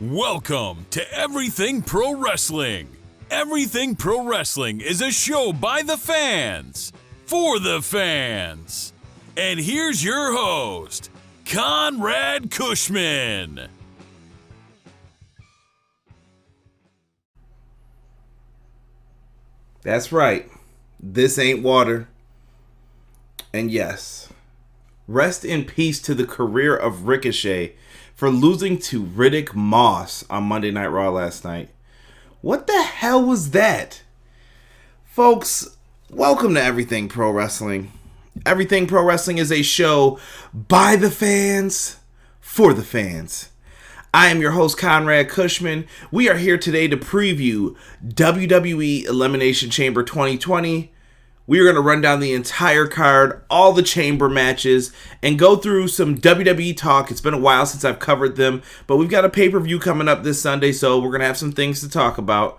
Welcome to Everything Pro Wrestling. Everything Pro Wrestling is a show by the fans, for the fans. And here's your host, Conrad Cushman. That's right. This ain't water. And yes, rest in peace to the career of Ricochet for losing to Riddick Moss on Monday Night Raw last night. What the hell was that? Folks, welcome to Everything Pro Wrestling. Everything Pro Wrestling is a show by the fans, for the fans. I am your host, Conrad Cushman. We are here today to preview WWE Elimination Chamber 2020. We are going to run down the entire card, all the chamber matches, and go through some WWE talk. It's been a while since I've covered them, but we've got a pay-per-view coming up this Sunday, so we're going to have some things to talk about.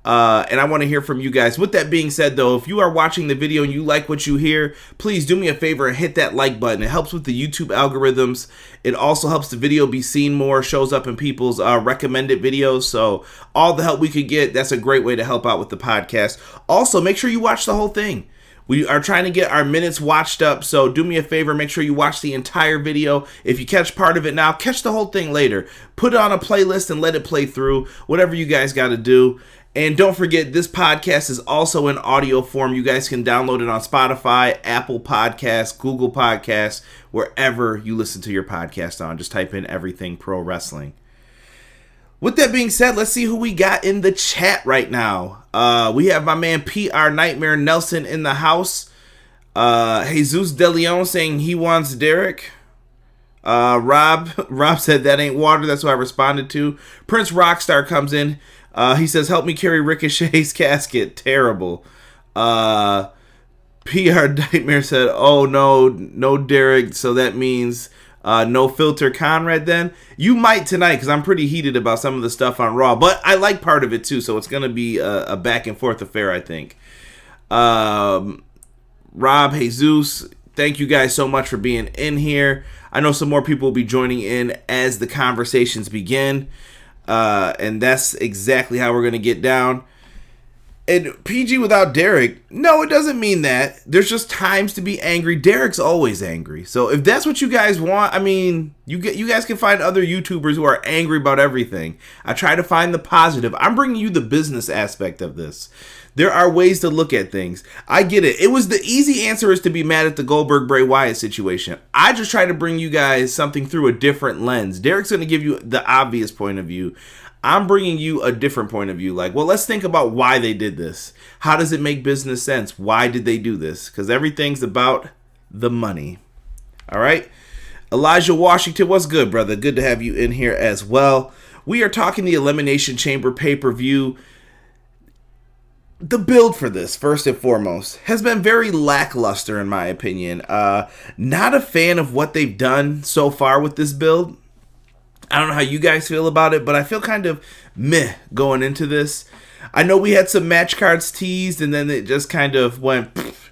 And I want to hear from you guys. With that being said, though, if you are watching the video and you like what you hear, please do me a favor and hit that like button. It helps with the YouTube algorithms. It also helps the video be seen more, shows up in people's recommended videos. So all the help we could get, that's a great way to help out with the podcast. Also, make sure you watch the whole thing. We are trying to get our minutes watched up, so do me a favor, make sure you watch the entire video. If you catch part of it now, catch the whole thing later. Put it on a playlist and let it play through, whatever you guys got to do. And don't forget, this podcast is also in audio form. You guys can download it on Spotify, Apple Podcasts, Google Podcasts, wherever you listen to your podcast on. Just type in Everything Pro Wrestling. With that being said, let's see who we got in the chat right now. We have my man PR Nightmare Nelson in the house. Jesus De Leon saying he wants Derek. Rob said that ain't water. That's what I responded to. Prince Rockstar comes in. He says, help me carry Ricochet's casket. Terrible. PR Nightmare said, oh, no Derek. So that means no filter Conrad then. You might tonight because I'm pretty heated about some of the stuff on Raw. But I like part of it too. So it's going to be a back and forth affair, I think. Rob, Jesus, thank you guys so much for being in here. I know some more people will be joining in as the conversations begin. And that's exactly how we're going to get down. And PG without Derek, no, it doesn't mean that. There's just times to be angry. Derek's always angry. So if that's what you guys want, I mean, you guys can find other YouTubers who are angry about everything. I try to find the positive. I'm bringing you the business aspect of this. There are ways to look at things. I get it. It was the easy answer is to be mad at the Goldberg-Bray Wyatt situation. I just try to bring you guys something through a different lens. Derek's going to give you the obvious point of view. I'm bringing you a different point of view. Like, well, let's think about why they did this. How does it make business sense? Why did they do this? Because everything's about the money. All right? Elijah Washington, what's good, brother? Good to have you in here as well. We are talking the Elimination Chamber pay-per-view. The build for this, first and foremost, has been very lackluster in my opinion. Not a fan of what they've done so far with this build. I don't know how you guys feel about it, but I feel kind of meh going into this. I know we had some match cards teased, and then it just kind of went pfft.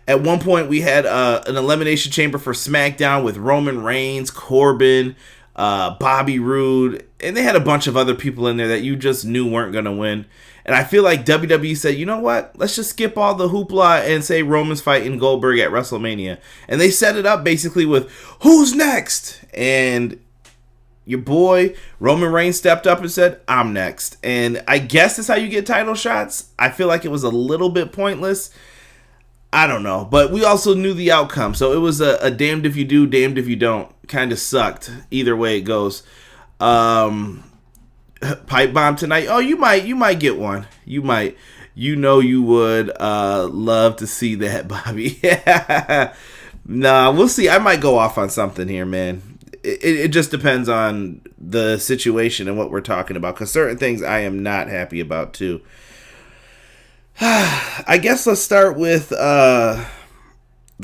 At one point, we had an Elimination Chamber for Smackdown with Roman Reigns, Corbin, Bobby Roode, and they had a bunch of other people in there that you just knew weren't going to win. And I feel like WWE said, you know what? Let's just skip all the hoopla and say Roman's fighting Goldberg at WrestleMania. And they set it up basically with, who's next? And your boy Roman Reigns stepped up and said, I'm next. And I guess that's how you get title shots. I feel like it was a little bit pointless. I don't know. But we also knew the outcome. So it was a damned if you do, damned if you don't. Kind of sucked. Either way it goes. Pipe bomb tonight. Oh, you might get one. You might. You know you would love to see that, Bobby. Nah, we'll see. I might go off on something here, man. It just depends on the situation and what we're talking about, because certain things I am not happy about too. I guess let's start with the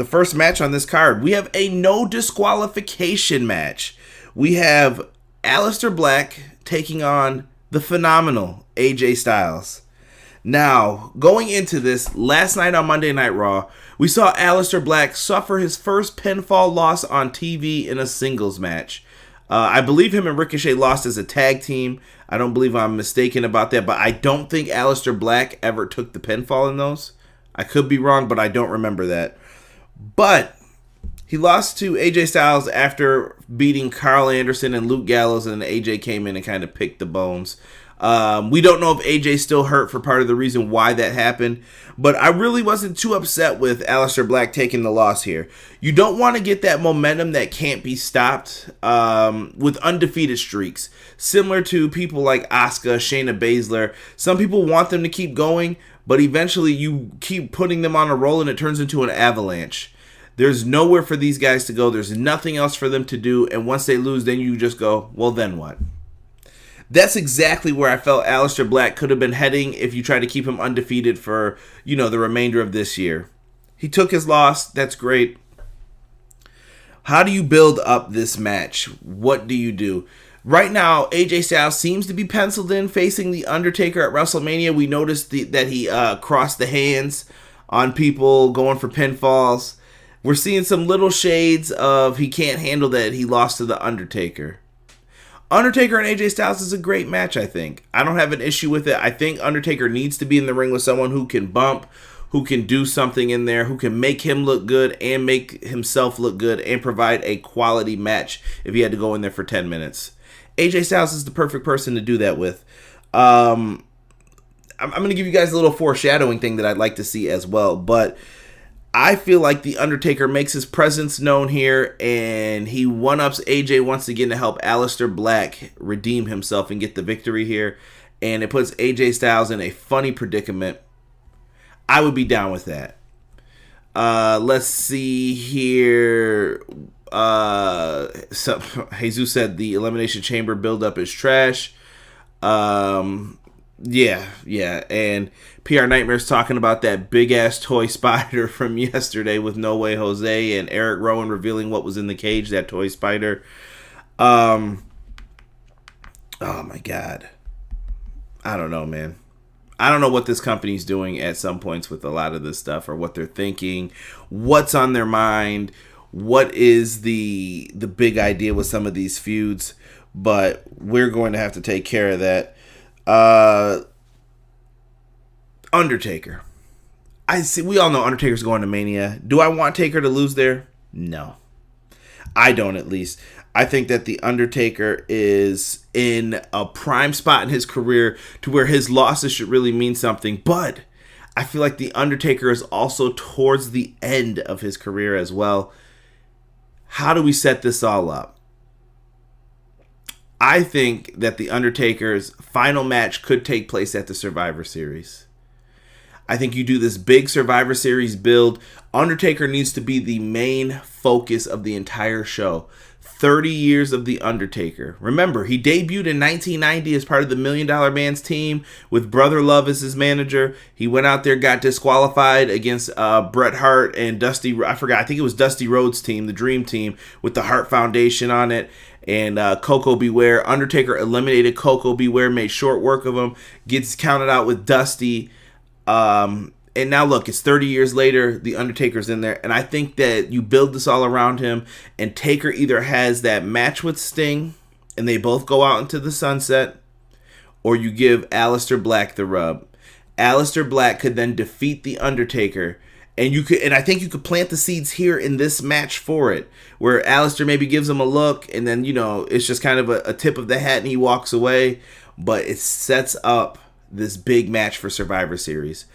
first match on this card. We have a no disqualification match. We have Aleister Black taking on the phenomenal AJ Styles. Now, going into this, last night on Monday Night Raw, we saw Aleister Black suffer his first pinfall loss on TV in a singles match. I believe him and Ricochet lost as a tag team. I don't believe I'm mistaken about that, but I don't think Aleister Black ever took the pinfall in those. I could be wrong, but I don't remember that. But he lost to AJ Styles after beating Carl Anderson and Luke Gallows, and AJ came in and kind of picked the bones. We don't know if AJ's still hurt for part of the reason why that happened, but I really wasn't too upset with Aleister Black taking the loss here. You don't want to get that momentum that can't be stopped with undefeated streaks, similar to people like Asuka, Shayna Baszler. Some people want them to keep going, but eventually you keep putting them on a roll and it turns into an avalanche. There's nowhere for these guys to go. There's nothing else for them to do, and once they lose, then you just go, well, then what? That's exactly where I felt Aleister Black could have been heading if you try to keep him undefeated for, the remainder of this year. He took his loss. That's great. How do you build up this match? What do you do? Right now, AJ Styles seems to be penciled in facing The Undertaker at WrestleMania. We noticed that he crossed the hands on people going for pinfalls. We're seeing some little shades of he can't handle that he lost to The Undertaker. Undertaker and AJ Styles is a great match, I think. I don't have an issue with it. I think Undertaker needs to be in the ring with someone who can bump, who can do something in there, who can make him look good and make himself look good and provide a quality match if he had to go in there for 10 minutes. AJ Styles is the perfect person to do that with. I'm going to give you guys a little foreshadowing thing that I'd like to see as well, but I feel like The Undertaker makes his presence known here, and he one-ups AJ once again to help Aleister Black redeem himself and get the victory here, and it puts AJ Styles in a funny predicament. I would be down with that. Let's see here. So Jesus said the Elimination Chamber build-up is trash. Yeah, and PR Nightmare's talking about that big-ass toy spider from yesterday with No Way Jose and Eric Rowan revealing what was in the cage, that toy spider. Oh my God. I don't know, man. I don't know what this company's doing at some points with a lot of this stuff, or what they're thinking, what's on their mind, what is the big idea with some of these feuds, but we're going to have to take care of that. Undertaker. We all know Undertaker's going to Mania. Do I want Taker to lose there? No. I don't, at least. I think that The Undertaker is in a prime spot in his career to where his losses should really mean something, but I feel like The Undertaker is also towards the end of his career as well. How do we set this all up? I think that The Undertaker's final match could take place at the Survivor Series. I think you do this big Survivor Series build. Undertaker needs to be the main focus of the entire show. 30 years of The Undertaker. Remember, he debuted in 1990 as part of the $1 Million Man's team with Brother Love as his manager. He went out there, got disqualified against Bret Hart and Dusty. I forgot. I think it was Dusty Rhodes' team, the Dream Team, with the Hart Foundation on it. And Coco Beware. Undertaker eliminated Coco Beware, made short work of him, gets counted out with Dusty. And now look, it's 30 years later, The Undertaker's in there, and I think that you build this all around him, and Taker either has that match with Sting, and they both go out into the sunset, or you give Aleister Black the rub. Aleister Black could then defeat The Undertaker, and I think you could plant the seeds here in this match for it, where Aleister maybe gives him a look, and then, it's just kind of a tip of the hat, and he walks away, but it sets up this big match for Survivor Series.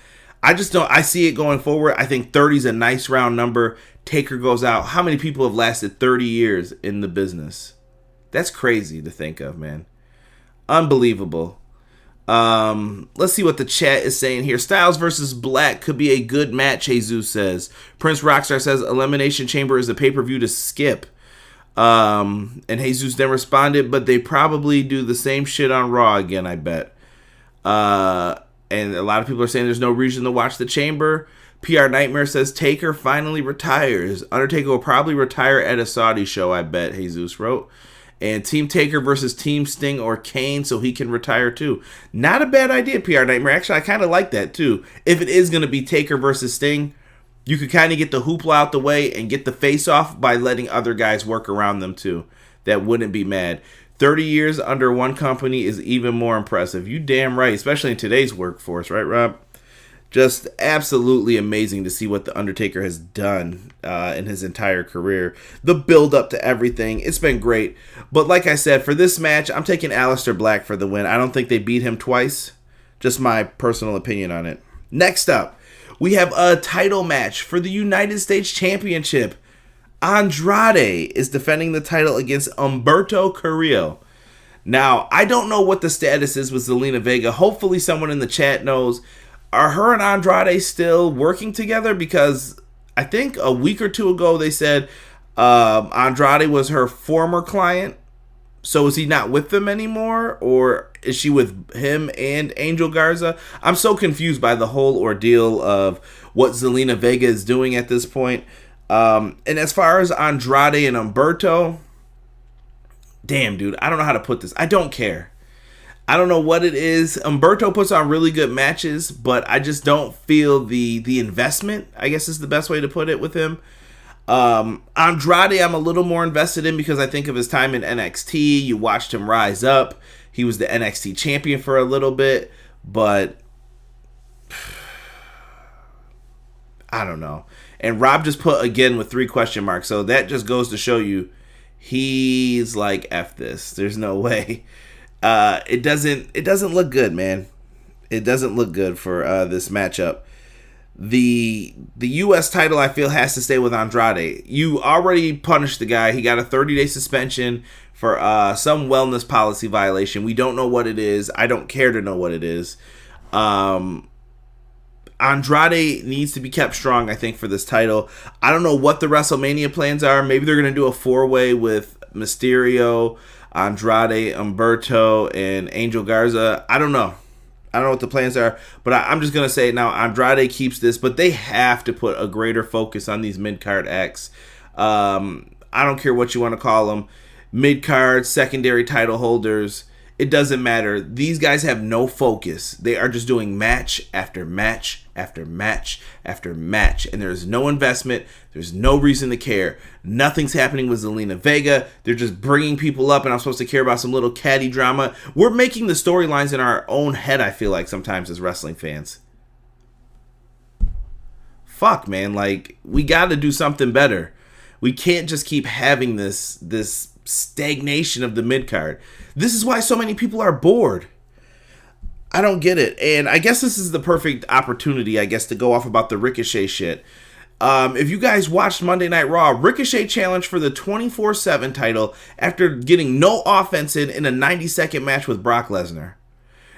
I see it going forward. I think 30 is a nice round number. Taker goes out. How many people have lasted 30 years in the business? That's crazy to think of, man. Unbelievable. Let's see what the chat is saying here. Styles versus Black could be a good match, Jesus says. Prince Rockstar says Elimination Chamber is a pay-per-view to skip. And Jesus then responded, but they probably do the same shit on Raw again, I bet. And a lot of people are saying there's no reason to watch the Chamber. PR Nightmare says Taker finally retires. Undertaker will probably retire at a Saudi show, I bet, Jesus wrote. And Team Taker versus Team Sting or Kane so he can retire too. Not a bad idea, PR Nightmare. Actually, I kind of like that too. If it is going to be Taker versus Sting, you could kind of get the hoopla out the way and get the face off by letting other guys work around them too. that wouldn't be mad. 30 years under one company is even more impressive. You damn right, especially in today's workforce, right, Rob? Just absolutely amazing to see what The Undertaker has done in his entire career. The build up to everything, it's been great. But like I said, for this match, I'm taking Aleister Black for the win. I don't think they beat him twice. Just my personal opinion on it. Next up, we have a title match for the United States Championship. Andrade is defending the title against Humberto Carrillo. Now, I don't know what the status is with Zelina Vega. Hopefully someone in the chat knows. Are her and Andrade still working together? Because I think a week or two ago they said Andrade was her former client. So is he not with them anymore? Or is she with him and Angel Garza? I'm so confused by the whole ordeal of what Zelina Vega is doing at this point. And as far as Andrade and Humberto, damn, dude, I don't know how to put this. I don't care. I don't know what it is. Humberto puts on really good matches, but I just don't feel the investment, I guess is the best way to put it with him. Andrade, I'm a little more invested in because I think of his time in NXT. You watched him rise up. He was the NXT champion for a little bit, but I don't know. And Rob just put again with 3 question marks. So that just goes to show you he's like, F this. There's no way. It doesn't look good, man. It doesn't look good for this matchup. The US title, I feel, has to stay with Andrade. You already punished the guy. He got a 30-day suspension for some wellness policy violation. We don't know what it is. I don't care to know what it is. Andrade needs to be kept strong, I think, for this title. I don't know what the WrestleMania plans are. Maybe they're going to do a 4-way with Mysterio, Andrade, Humberto, and Angel Garza. I don't know. I don't know what the plans are, but I'm just going to say now Andrade keeps this, but they have to put a greater focus on these mid-card acts. I don't care what you want to call them. Mid-card, secondary title holders. It doesn't matter. These guys have no focus. They are just doing match after match after match after match. And there's no investment. There's no reason to care. Nothing's happening with Zelina Vega. They're just bringing people up and I'm supposed to care about some little catty drama. We're making the storylines in our own head, I feel like, sometimes as wrestling fans. Fuck, man. Like, we got to do something better. We can't just keep having this stagnation of the mid-card. This is why so many people are bored. I don't get it. And I guess this is the perfect opportunity, I guess, to go off about the Ricochet shit. If you guys watched Monday Night Raw, Ricochet challenged for the 24/7 title after getting no offense in a 90-second match with Brock Lesnar.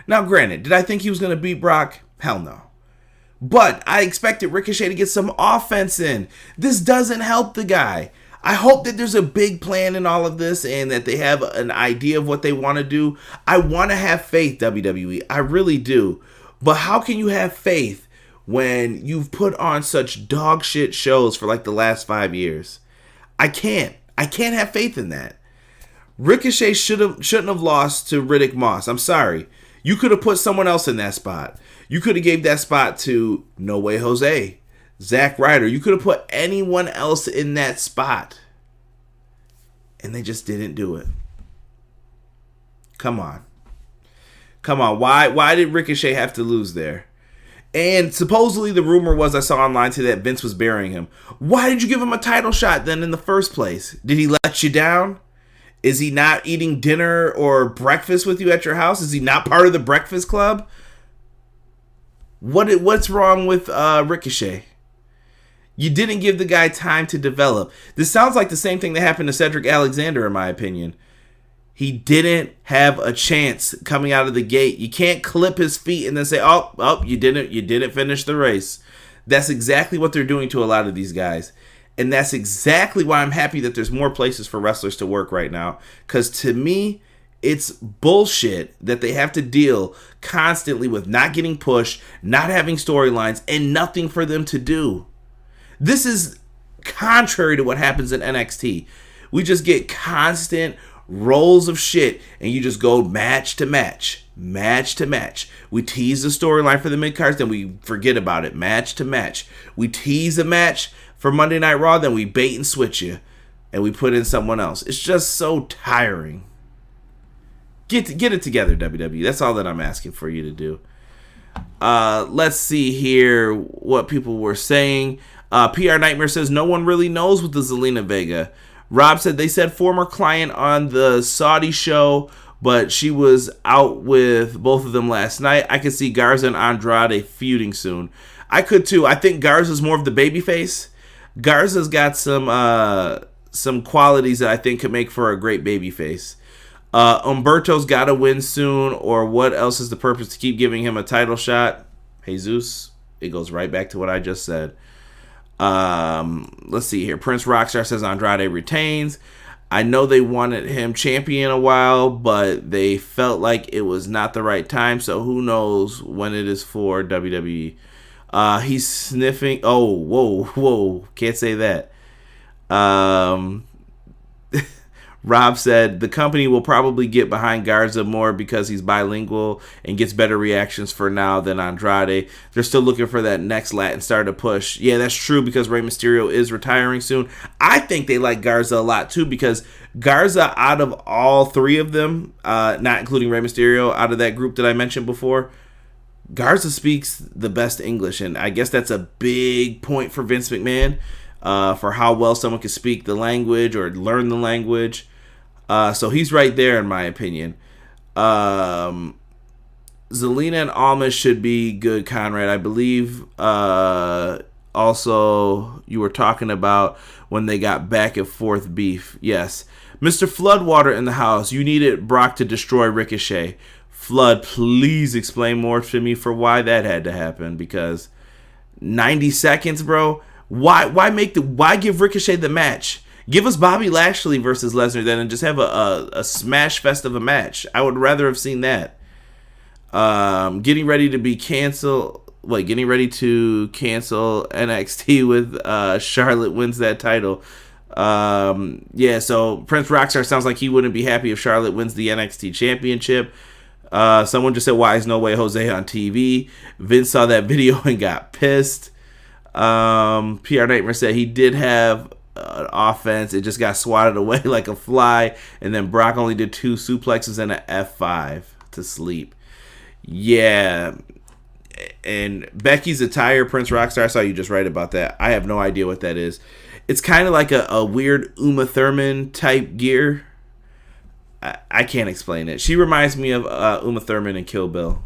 Now, granted, did I think he was going to beat Brock? Hell no. But I expected Ricochet to get some offense in. This doesn't help the guy. I hope that there's a big plan in all of this and that they have an idea of what they want to do. I want to have faith, WWE. I really do. But how can you have faith when you've put on such dog shit shows for like the last 5 years? I can't have faith in that. Ricochet shouldn't have lost to Riddick Moss. I'm sorry. You could have put someone else in that spot. You could have gave that spot to No Way Jose, Zack Ryder. You could have put anyone else in that spot. And they just didn't do it. Come on. Why did Ricochet have to lose there? And supposedly the rumor was, I saw online today, that Vince was burying him. Why did you give him a title shot then in the first place? Did he let you down? Is he not eating dinner or breakfast with you at your house? Is he not part of the Breakfast Club? What's wrong with Ricochet? You didn't give the guy time to develop. This sounds like the same thing that happened to Cedric Alexander, in my opinion. He didn't have a chance coming out of the gate. You can't clip his feet and then say, oh, you didn't finish the race. That's exactly what they're doing to a lot of these guys. And that's exactly why I'm happy that there's more places for wrestlers to work right now. Because to me, it's bullshit that they have to deal constantly with not getting pushed, not having storylines, and nothing for them to do. This is contrary to what happens in NXT. We just get constant rolls of shit, and you just go match to match, match to match. We tease the storyline for the mid-cards, then we forget about it, match to match. We tease a match for Monday Night Raw, then we bait and switch you. and we put in someone else. It's just so tiring. Get it together, WWE. That's all that I'm asking for you to do. Let's see here what people were saying. PR Nightmare says no one really knows with the Zelina Vega. Rob said they said former client on the Saudi show, but she was out with both of them last night. I could see Garza and Andrade feuding soon. I could too. I think Garza's more of the babyface. Garza's got some qualities that I think could make for a great babyface. Humberto's got to win soon, or what else is the purpose to keep giving him a title shot? Jesus, it goes right back to what I just said. Let's see here. Prince Rockstar says Andrade retains. I know they wanted him champion a while, but they felt like it was not the right time, so who knows when it is for WWE. He's sniffing. Oh, whoa. Can't say that. Rob said the company will probably get behind Garza more because he's bilingual and gets better reactions for now than Andrade. They're still looking for that next Latin star to push. Yeah, that's true because Rey Mysterio is retiring soon. I think they like Garza a lot too because Garza, out of all three of them, not including Rey Mysterio, out of that group that I mentioned before, Garza speaks the best English, and I guess that's a big point for Vince McMahon for how well someone can speak the language or learn the language. So he's right there in my opinion. Zelina and Almas should be good, Conrad. I believe also you were talking about when they got back and forth beef. Yes. Mr. Floodwater in the house. You needed Brock to destroy Ricochet. Flood, please explain more to me for why that had to happen, because 90 seconds, bro. Why give Ricochet the match? Give us Bobby Lashley versus Lesnar then and just have a smash fest of a match. I would rather have seen that. Getting ready to cancel NXT with Charlotte wins that title. Yeah, so Prince Rockstar sounds like he wouldn't be happy if Charlotte wins the NXT championship. Someone just said, why is No Way Jose on TV? Vince saw that video and got pissed. PR Nightmare said he did have an offense. It just got swatted away like a fly. And then Brock only did 2 suplexes and an F5 to sleep. Yeah. And Becky's attire, Prince Rockstar, I saw you just write about that. I have no idea what that is. It's kind of like a weird Uma Thurman type gear. I can't explain it. She reminds me of Uma Thurman in Kill Bill.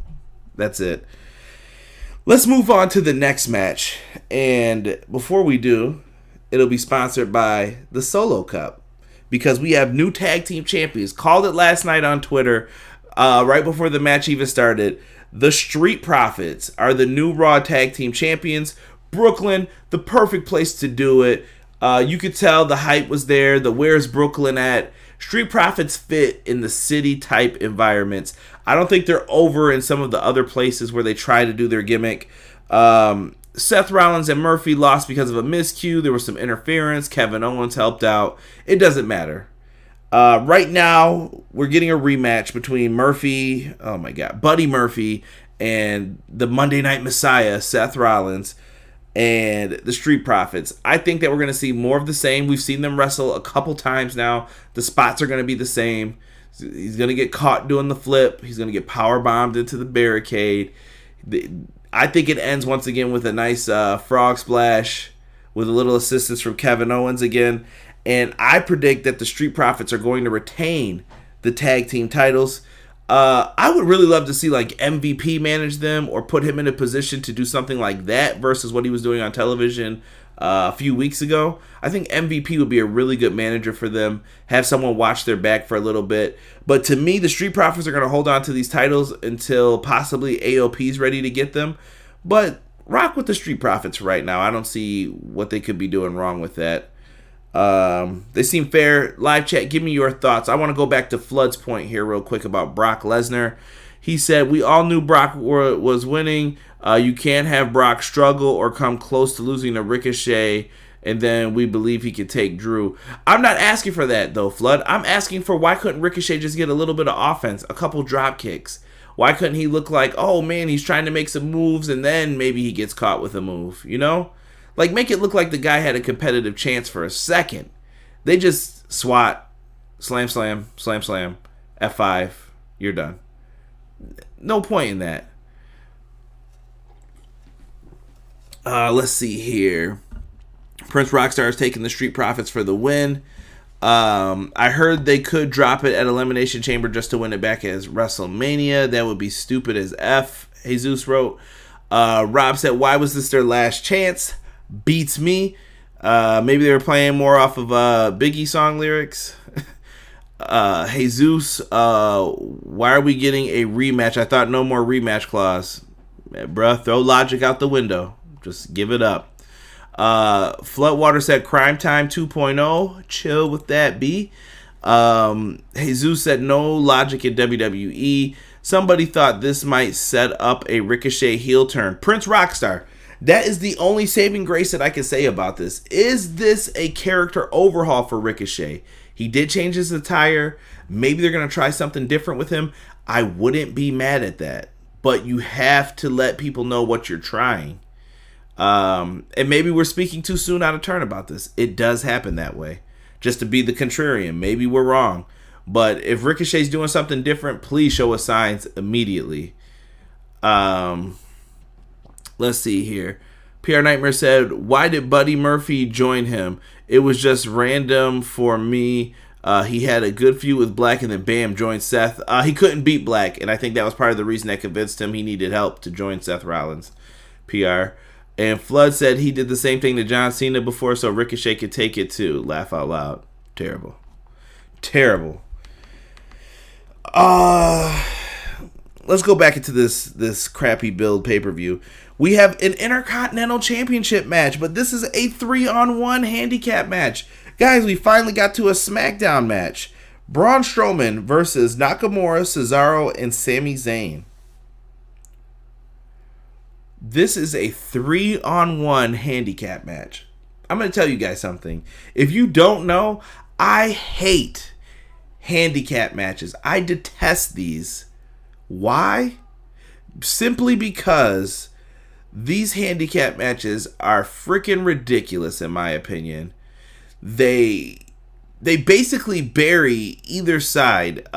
That's it. Let's move on to the next match. And before we do, it'll be sponsored by the Solo Cup, because we have new tag team champions. Called it last night on Twitter, right before the match even started. The Street Profits are the new Raw tag team champions. Brooklyn, the perfect place to do it. You could tell the hype was there. The where's Brooklyn at? Street Profits fit in the city type environments. I don't think they're over in some of the other places where they try to do their gimmick. Seth Rollins and Murphy lost because of a miscue. There was some interference. Kevin Owens helped out. It doesn't matter. Right now, we're getting a rematch between Buddy Murphy and the Monday Night Messiah, Seth Rollins, and the Street Profits. I think that we're going to see more of the same. We've seen them wrestle a couple times now. The spots are going to be the same. He's going to get caught doing the flip. He's going to get power bombed into the barricade. I think it ends once again with a nice frog splash with a little assistance from Kevin Owens again. And I predict that the Street Profits are going to retain the tag team titles. I would really love to see like MVP manage them or put him in a position to do something like that versus what he was doing on television a few weeks ago. I think MVP would be a really good manager for them. Have someone watch their back for a little bit. But to me, the Street Profits are going to hold on to these titles until possibly AOP is ready to get them. But rock with the Street Profits right now. I don't see what they could be doing wrong with that. They seem fair. Live chat, give me your thoughts. I want to go back to Flood's point here real quick about Brock Lesnar. He said, we all knew Brock was winning. You can't have Brock struggle or come close to losing to Ricochet, and then we believe he could take Drew. I'm not asking for that, though, Flood. I'm asking for why couldn't Ricochet just get a little bit of offense, a couple drop kicks? Why couldn't he look like, oh, man, he's trying to make some moves, and then maybe he gets caught with a move, you know? Like, make it look like the guy had a competitive chance for a second. They just swat, slam, slam, slam, slam, F5, you're done. No point in that. Let's see here. Prince Rockstar is taking the Street Profits for the win. I heard they could drop it at Elimination Chamber just to win it back as WrestleMania. That would be stupid as F, Jesus wrote. Rob said, why was this their last chance? Beats me. Maybe they were playing more off of Biggie song lyrics. Jesus, why are we getting a rematch? I thought no more rematch clause. Bruh, throw logic out the window. Just give it up. Floodwater said Crime Time 2.0. Chill with that, B. Jesus said no logic in WWE. Somebody thought this might set up a Ricochet heel turn. Prince Rockstar. That is the only saving grace that I can say about this. Is this a character overhaul for Ricochet? He did change his attire. Maybe they're going to try something different with him. I wouldn't be mad at that. But you have to let people know what you're trying. And maybe we're speaking too soon out of turn about this. It does happen that way. Just to be the contrarian. Maybe we're wrong. But if Ricochet's doing something different, please show us signs immediately. Let's see here. PR Nightmare said, why did Buddy Murphy join him? It was just random for me. He had a good feud with Black and then bam, joined Seth. He couldn't beat Black, and I think that was part of the reason that convinced him he needed help to join Seth Rollins. PR. And Flood said he did the same thing to John Cena before so Ricochet could take it too. Laugh out loud. Terrible. Terrible. Let's go back into this crappy build pay-per-view. We have an Intercontinental Championship match, but this is a 3-on-1 handicap match. Guys, we finally got to a Smackdown match. Braun Strowman versus Nakamura, Cesaro, and Sami Zayn. This is a 3-on-1 handicap match. I'm going to tell you guys something. If you don't know, I hate handicap matches. I detest these. Why? Simply because these handicap matches are freaking ridiculous in my opinion. They basically bury either side.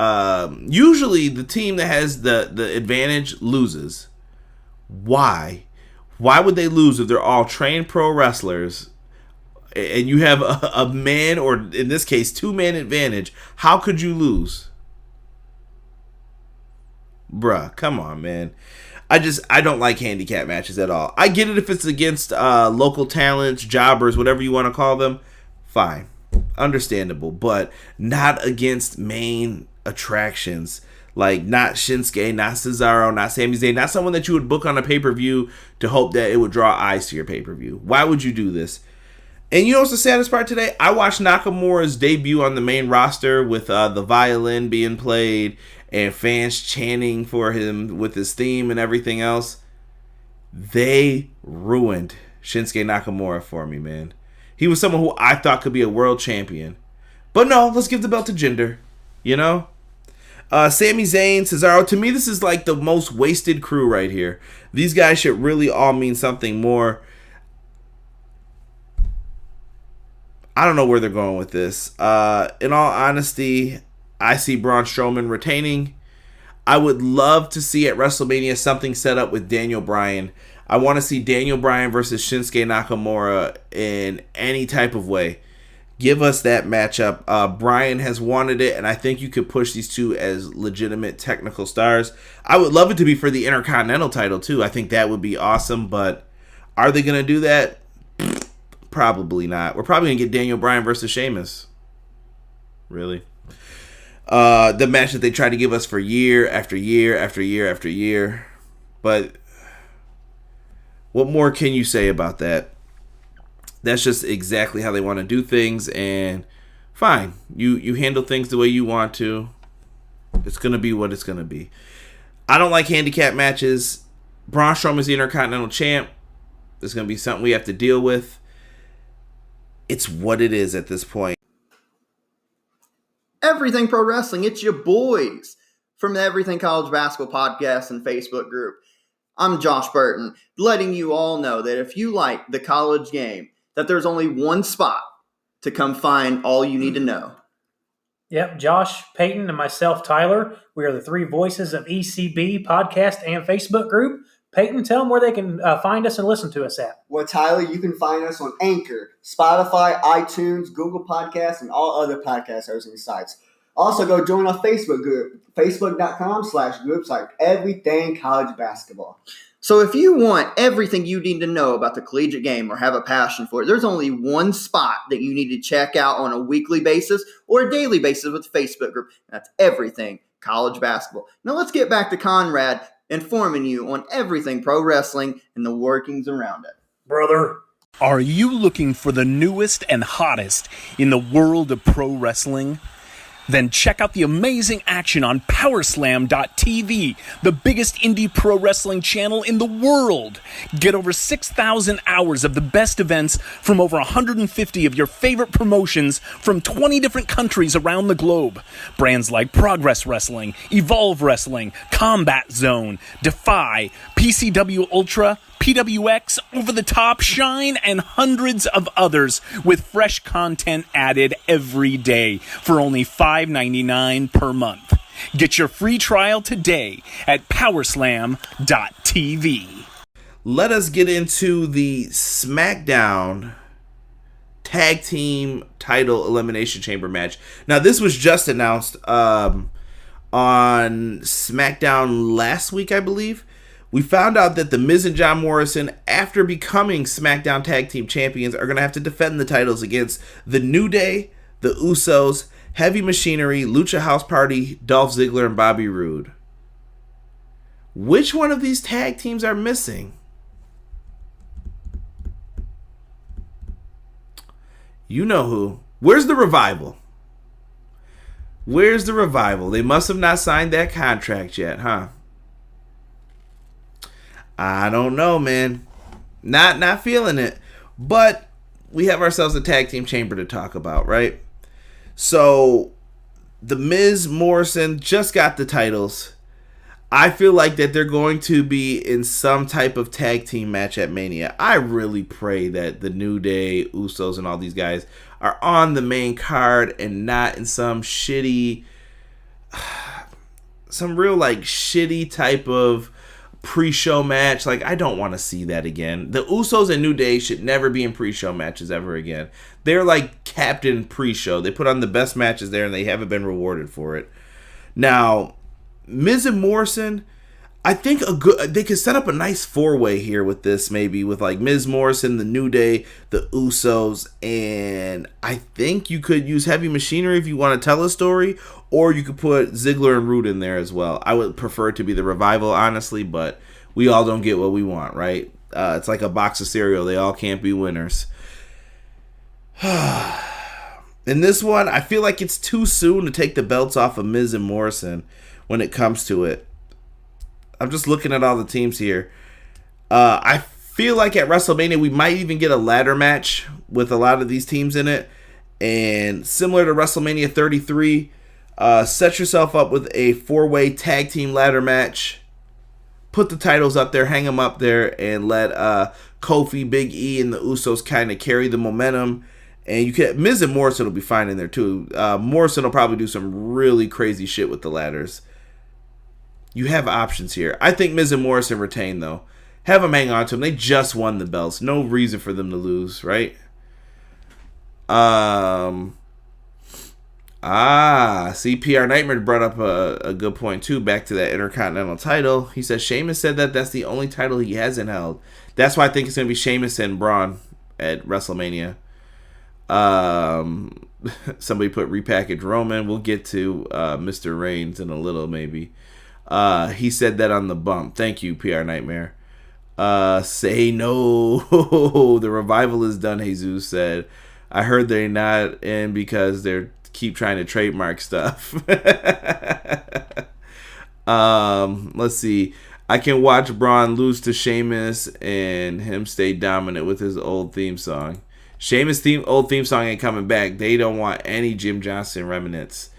Usually the team that has the advantage loses. Why? Why would they lose if they're all trained pro wrestlers and you have a man, or in this case, 2-man advantage? How could you lose? Bruh, come on, man. I don't like handicap matches at all. I get it if it's against local talents, jobbers, whatever you want to call them. Fine. Understandable. But not against main attractions. Like, not Shinsuke, not Cesaro, not Sami Zayn, not someone that you would book on a pay-per-view to hope that it would draw eyes to your pay-per-view. Why would you do this? And you know what's the saddest part today? I watched Nakamura's debut on the main roster with the violin being played and fans chanting for him with his theme and everything else. They ruined Shinsuke Nakamura for me, man. He was someone who I thought could be a world champion. But no, let's give the belt to Jinder. You know? Sami Zayn, Cesaro, to me this is like the most wasted crew right here. These guys should really all mean something more. I don't know where they're going with this. In all honesty, I see Braun Strowman retaining. I would love to see at WrestleMania something set up with Daniel Bryan. I want to see Daniel Bryan versus Shinsuke Nakamura in any type of way. Give us that matchup. Bryan has wanted it, and I think you could push these two as legitimate technical stars. I would love it to be for the Intercontinental title, too. I think that would be awesome, but are they going to do that? Probably not. We're probably going to get Daniel Bryan versus Sheamus. Really? The match that they tried to give us for year after year after year after year. But what more can you say about that? That's just exactly how they want to do things, and fine. You handle things the way you want to. It's going to be what it's going to be. I don't like handicap matches. Braun Strowman's the Intercontinental Champ. It's going to be something we have to deal with. It's what it is at this point. Everything Pro Wrestling, it's your boys from the Everything College Basketball Podcast and Facebook group. I'm Josh Burton, letting you all know that if you like the college game, that there's only one spot to come find all you need to know. Yep, Josh, Peyton, and myself, Tyler. We are the three voices of ECB podcast and Facebook group. Peyton, tell them where they can find us and listen to us at. Well, Tyler, you can find us on Anchor, Spotify, iTunes, Google Podcasts, and all other podcast hosting sites. Also, go join our Facebook group, facebook.com/groups like everything college basketball. So if you want everything you need to know about the collegiate game or have a passion for it, there's only one spot that you need to check out on a weekly basis or a daily basis with the Facebook group. That's everything college basketball. Now let's get back to Conrad informing you on everything pro wrestling and the workings around it. Brother. Are you looking for the newest and hottest in the world of pro wrestling? Then check out the amazing action on Powerslam.tv, the biggest indie pro wrestling channel in the world. Get over 6,000 hours of the best events from over 150 of your favorite promotions from 20 different countries around the globe. Brands like Progress Wrestling, Evolve Wrestling, Combat Zone, Defy, PCW Ultra, PWX, Over the Top, Shine, and hundreds of others with fresh content added every day for only $5.99 per month. Get your free trial today at Powerslam.tv. Let us get into the Smackdown Tag Team Title Elimination Chamber match. Now, this was just announced on Smackdown last week, I believe. We found out that The Miz and John Morrison, after becoming SmackDown Tag Team Champions, are going to have to defend the titles against The New Day, The Usos, Heavy Machinery, Lucha House Party, Dolph Ziggler, and Bobby Roode. Which one of these tag teams are missing? You know who. Where's the Revival? Where's the Revival? They must have not signed that contract yet, huh? I don't know, man. Not feeling it. But we have ourselves a tag team chamber to talk about, right? So, the Miz, Morrison just got the titles. I feel like that they're going to be in some type of tag team match at Mania. I really pray that the New Day, Usos, and all these guys are on the main card and not in some shitty, some real like shitty type of pre-show match. Like, I don't want to see that again. The Usos and New Day should never be in pre-show matches ever again. They're like captain pre-show. They put on the best matches there and they haven't been rewarded for it. Now, Miz and Morrison, I think they could set up a nice four-way here with this, maybe with like Miz, Morrison, the New Day, the Usos, and I think you could use Heavy Machinery if you want to tell a story, or you could put Ziggler and Roode in there as well. I would prefer it to be the Revival, honestly, but we all don't get what we want, right? It's like a box of cereal. They all can't be winners. In this one, I feel like it's too soon to take the belts off of Miz and Morrison when it comes to it. I'm just looking at all the teams here. I feel like at WrestleMania we might even get a ladder match with a lot of these teams in it. And similar to WrestleMania 33, set yourself up with a four-way tag team ladder match. Put the titles up there, hang them up there, and let Kofi, Big E, and the Usos kind of carry the momentum. And you can Miz and Morrison will be fine in there too. Morrison will probably do some really crazy shit with the ladders. You have options here. I think Miz and Morrison retain, though. Have them hang on to them. They just won the belts. No reason for them to lose, right? CPR Nightmare brought up a good point, too. Back to that Intercontinental title. He says Sheamus said that that's the only title he hasn't held. That's why I think it's going to be Sheamus and Braun at WrestleMania. Somebody put repackaged Roman. We'll get to Mr. Reigns in a little, maybe. He said that on the bump. Thank you, PR Nightmare. Say no. The Revival is done, Jesus said. I heard they're not in because they're keep trying to trademark stuff. Let's see. I can watch Braun lose to Sheamus and him stay dominant with his old theme song. Sheamus' old theme song ain't coming back. They don't want any Jim Johnson remnants.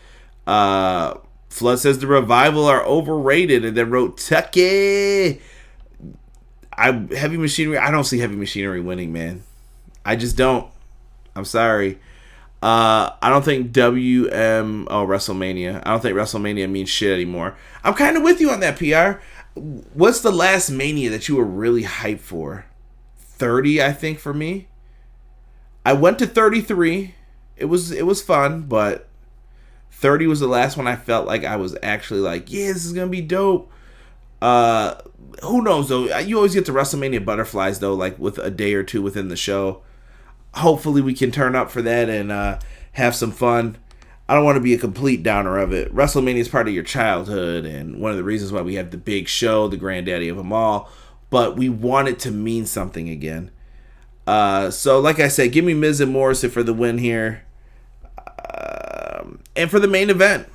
Flood says the Revival are overrated, and then wrote Tucky. Heavy Machinery. I don't see Heavy Machinery winning, man. I just don't. I'm sorry. I don't think WrestleMania. I don't think WrestleMania means shit anymore. I'm kind of with you on that, PR. What's the last Mania that you were really hyped for? 30, I think, for me. I went to 33. It was fun, but 30 was the last one I felt like I was actually like, yeah, this is gonna be dope. Who knows though? You always get the WrestleMania butterflies though, like with a day or two within the show. Hopefully we can turn up for that and have some fun. I don't want to be a complete downer of it. WrestleMania is part of your childhood and one of the reasons why we have the big show, the granddaddy of them all. But we want it to mean something again. So like I said, give me Miz and Morrison for the win here. And for the main event,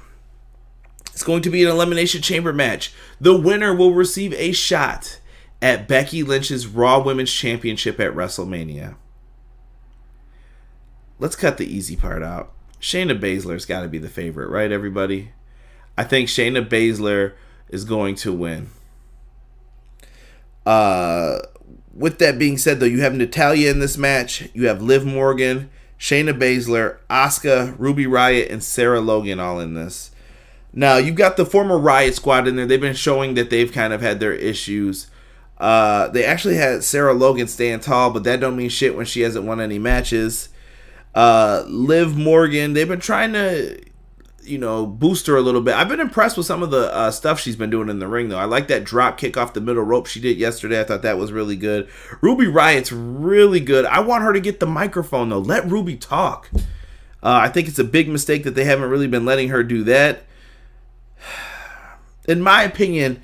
it's going to be an Elimination Chamber match. The winner will receive a shot at Becky Lynch's Raw Women's Championship at WrestleMania. Let's cut the easy part out. Shayna Baszler's got to be the favorite, right, everybody? I think Shayna Baszler is going to win. With that being said, though, you have Natalya in this match. You have Liv Morgan, Shayna Baszler, Asuka, Ruby Riott, and Sarah Logan all in this. Now, you've got the former Riott squad in there. They've been showing that they've kind of had their issues. They actually had Sarah Logan stand tall, but that don't mean shit when she hasn't won any matches. Liv Morgan, they've been trying to, boost her a little bit. I've been impressed with some of the stuff she's been doing in the ring, though. I like that drop kick off the middle rope she did yesterday. I thought that was really good. Ruby Riott's really good. I want her to get the microphone, though. Let Ruby talk. I think it's a big mistake that they haven't really been letting her do that. In my opinion,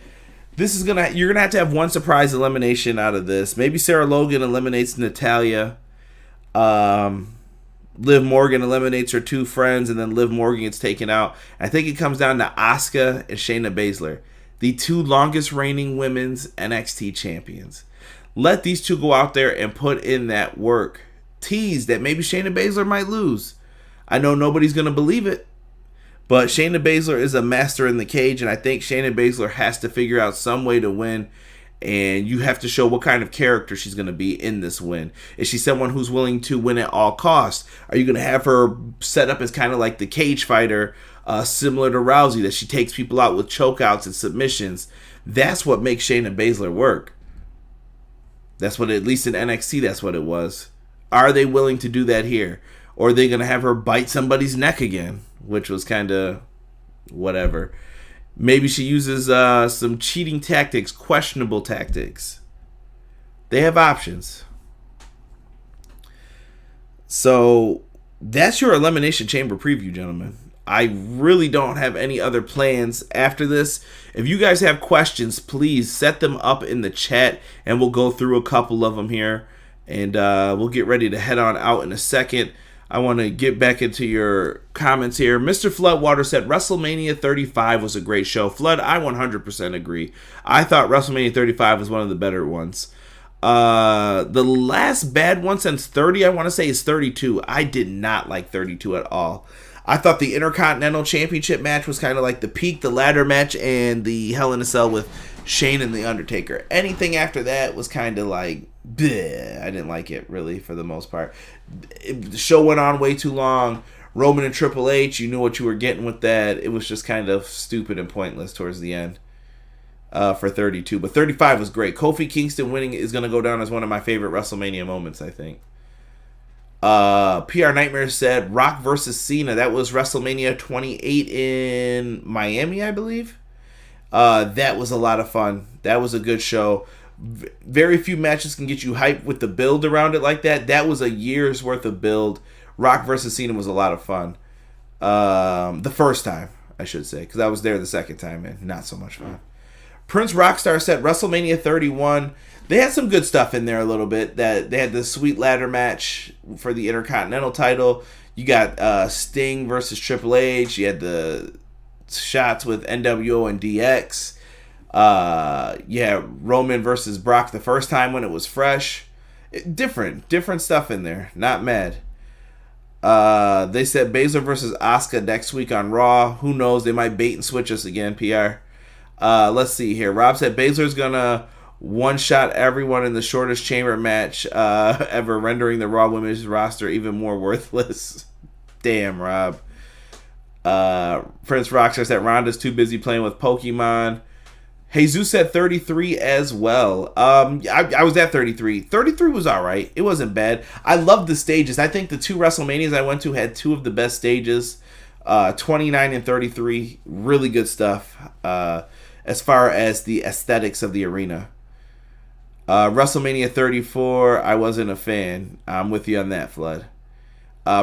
you're gonna have to have one surprise elimination out of this. Maybe Sarah Logan eliminates Natalya. Liv Morgan eliminates her two friends, and then Liv Morgan gets taken out. I think it comes down to Asuka and Shayna Baszler, the two longest reigning women's NXT champions. Let these two go out there and put in that work. Tease that maybe Shayna Baszler might lose. I know nobody's going to believe it, but Shayna Baszler is a master in the cage, and I think Shayna Baszler has to figure out some way to win. And you have to show what kind of character she's going to be in this win. Is she someone who's willing to win at all costs? Are you going to have her set up as kind of like the cage fighter, similar to Rousey, that she takes people out with chokeouts and submissions? That's what makes Shayna Baszler work. That's what, at least in NXT, that's what it was. Are they willing to do that here? Or are they going to have her bite somebody's neck again? Which was kind of whatever. Maybe she uses some cheating tactics, questionable tactics. They have options. So that's your Elimination Chamber preview, gentlemen. I really don't have any other plans after this. If you guys have questions, please set them up in the chat, and we'll go through a couple of them here. And we'll get ready to head on out in a second. I want to get back into your comments here. Mr. Floodwater said WrestleMania 35 was a great show. Flood, I 100% agree. I thought WrestleMania 35 was one of the better ones. The last bad one since 30, I want to say, is 32. I did not like 32 at all. I thought the Intercontinental Championship match was kind of like the peak, the ladder match, and the Hell in a Cell with Shane and The Undertaker. Anything after that was kind of like, bleh. I didn't like it, really, for the most part. The show went on way too long. Roman and Triple H, you knew what you were getting with that. It was just kind of stupid and pointless towards the end for 32. But 35 was great. Kofi Kingston winning is going to go down as one of my favorite WrestleMania moments, I think. PR Nightmare said Rock versus Cena. That was WrestleMania 28 in Miami, I believe. That was a lot of fun. That was a good show. Very few matches can get you hyped with the build around it like that. That was a year's worth of build. Rock versus Cena was a lot of fun. The first time, I should say, because I was there the second time and not so much fun. Prince Rockstar said WrestleMania 31. They had some good stuff in there a little bit. That they had the sweet ladder match for the Intercontinental title. You got Sting versus Triple H. You had the shots with NWO and DX. Roman versus Brock the first time when it was fresh. Different stuff in there. Not mad. They said Baszler versus Asuka next week on Raw. Who knows? They might bait and switch us again, PR. Let's see here. Rob said Baszler's gonna one-shot everyone in the shortest chamber match ever, rendering the Raw Women's roster even more worthless. Damn, Rob. Prince Rockstar said Ronda's too busy playing with Pokemon. Jesus at 33 as well. I was at 33. 33 was alright. It wasn't bad. I loved the stages. I think the 2 WrestleManias I went to had 2 of the best stages. 29 and 33. Really good stuff. As far as the aesthetics of the arena. WrestleMania 34, I wasn't a fan. I'm with you on that, Flood.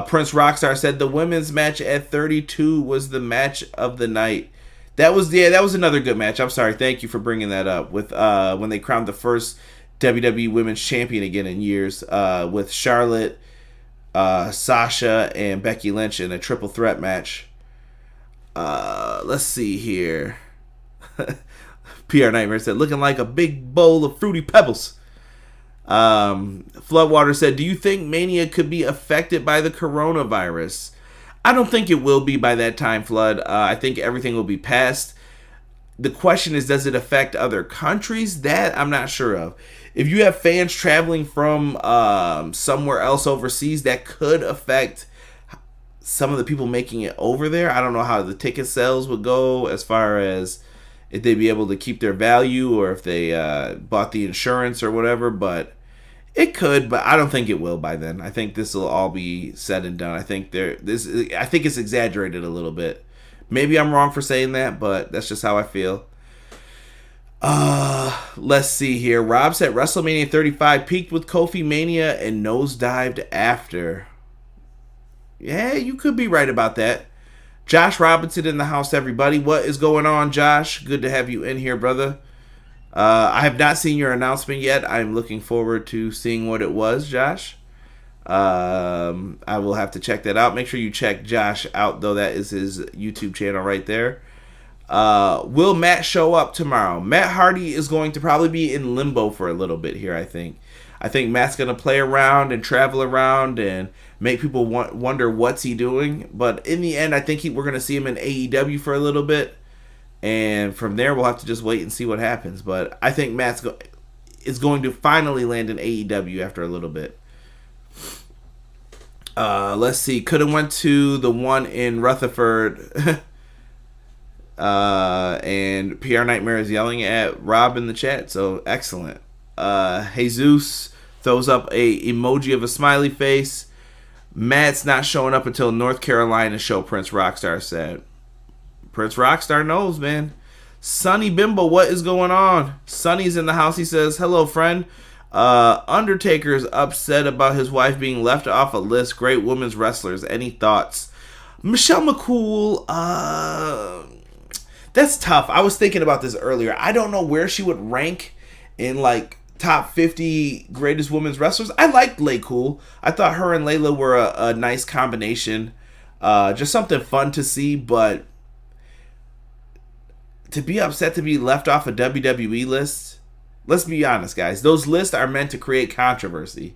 Prince Rockstar said the women's match at 32 was the match of the night. That was another good match. I'm sorry. Thank you for bringing that up. With when they crowned the first WWE Women's Champion again in years, with Charlotte, Sasha, and Becky Lynch in a triple threat match. Let's see here. PR Nightmare said, looking like a big bowl of Fruity Pebbles. Floodwater said, do you think Mania could be affected by the coronavirus? I don't think it will be by that time, Flood. I think everything will be passed. The question is, does it affect other countries? That I'm not sure of. If you have fans traveling from somewhere else overseas, that could affect some of the people making it over there. I don't know how the ticket sales would go as far as if they'd be able to keep their value or if they bought the insurance or whatever, but it could, but I don't think it will by then. I think this will all be said and done. I think it's exaggerated a little bit. Maybe I'm wrong for saying that, but that's just how I feel. Let's see here. Rob said WrestleMania 35 peaked with Kofi Mania and nosedived after. Yeah, you could be right about that. Josh Robinson in the house, everybody. What is going on, Josh? Good to have you in here, brother. I have not seen your announcement yet. I'm looking forward to seeing what it was, Josh. I will have to check that out. Make sure you check Josh out, though. That is his YouTube channel right there. Will Matt show up tomorrow? Matt Hardy is going to probably be in limbo for a little bit here, I think. I think Matt's going to play around and travel around and make people wonder what's he doing. But in the end, I think we're going to see him in AEW for a little bit. And from there, we'll have to just wait and see what happens. But I think Matt is going to finally land in AEW after a little bit. Let's see. Could have went to the one in Rutherford. And PR Nightmare is yelling at Rob in the chat. So, excellent. Jesus throws up a emoji of a smiley face. Matt's not showing up until North Carolina show, Prince Rockstar said. Prince Rockstar knows, man. Sonny Bimbo, what is going on? Sonny's in the house. He says, hello, friend. Undertaker's upset about his wife being left off a list. Great women's wrestlers. Any thoughts? Michelle McCool, that's tough. I was thinking about this earlier. I don't know where she would rank in, like, top 50 greatest women's wrestlers. I liked Lay Cool. I thought her and Layla were a nice combination. Just something fun to see, but to be upset to be left off a WWE list, let's be honest, guys. Those lists are meant to create controversy.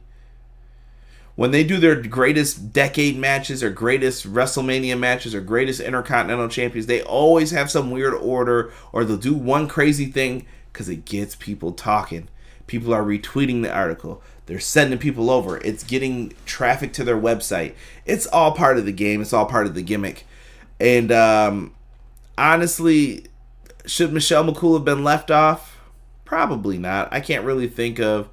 When they do their greatest decade matches or greatest WrestleMania matches or greatest Intercontinental Champions, they always have some weird order, or they'll do one crazy thing because it gets people talking. People are retweeting the article. They're sending people over. It's getting traffic to their website. It's all part of the game. It's all part of the gimmick. And honestly, should Michelle McCool have been left off? Probably not. I can't really think of...